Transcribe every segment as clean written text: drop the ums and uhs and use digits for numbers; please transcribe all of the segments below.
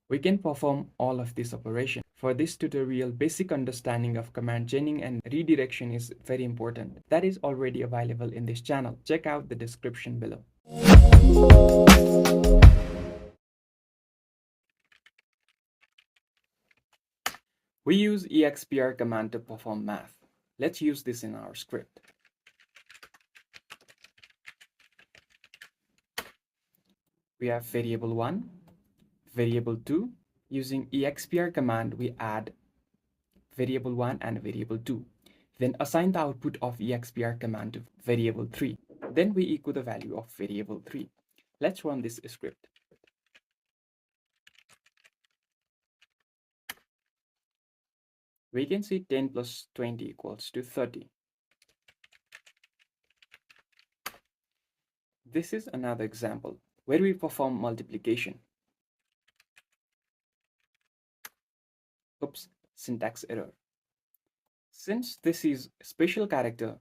We can perform all of this operation. For this tutorial, basic understanding of command chaining and redirection is very important. That is already available in this channel. Check out the description below. We use Expr command to perform math. Let's use this in our script. We have variable 1, variable 2. Using Expr command, we add variable 1 and variable 2. Then assign the output of Expr command to variable 3. Then we echo the value of variable 3. Let's run this script. We can see 10 plus 20 equals to 30. This is another example where we perform multiplication. Oops, syntax error. Since this is a special character,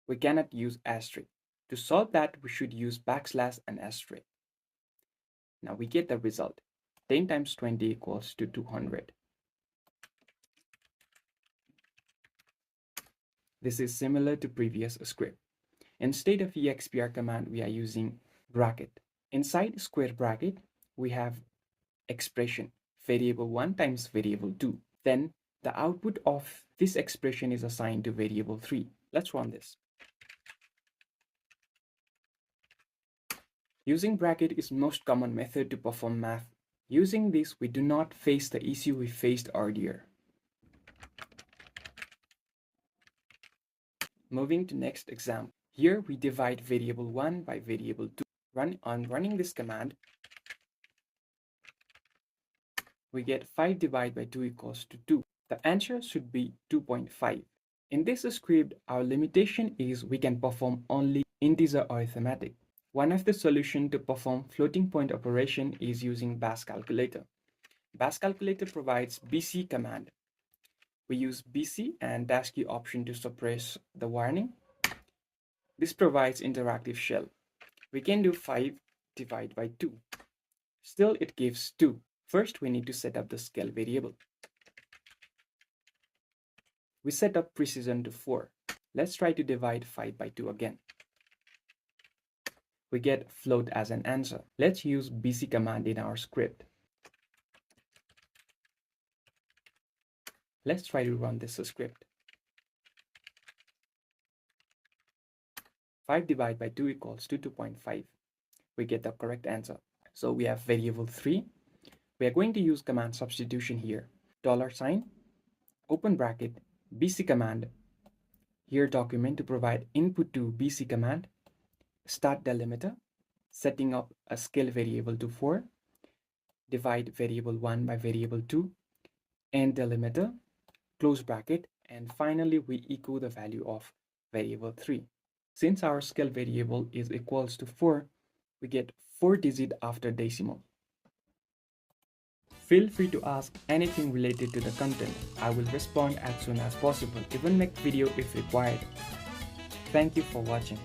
we cannot use asterisk. To solve that, we should use backslash and asterisk. Now we get the result. 10 times 20 equals to 200. This is similar to previous script. Instead of Expr command, we are using bracket. Inside square bracket, we have expression, variable 1 times variable 2. Then the output of this expression is assigned to variable 3. Let's run this. Using bracket is most common method to perform math. Using this, we do not face the issue we faced earlier. Moving to next example. Here we divide variable 1 by variable 2. Running this command, we get 5 divided by 2 equals to 2. The answer should be 2.5. In this script, our limitation is we can perform only integer arithmetic. One of the solutions to perform floating point operation is using bash calculator. Bash calculator provides BC command. We use BC and dash key option to suppress the warning. This provides interactive shell. We can do 5 divided by 2. Still, it gives 2. First, we need to set up the scale variable. We set up precision to 4. Let's try to divide 5 by 2 again. We get float as an answer. Let's use BC command in our script. Let's try to run this script. 5 divided by 2 equals to 2.5. We get the correct answer. So we have variable 3. We are going to use command substitution here. $, open bracket, BC command. Here document to provide input to BC command. Start delimiter, setting up a scale variable to 4. Divide variable 1 by variable 2. End delimiter, close bracket, and finally we echo the value of variable 3. Since our scale variable is equals to 4, we get 4 digits after decimal. Feel free to ask anything related to the content. I will respond as soon as possible, even make video if required. Thank you for watching.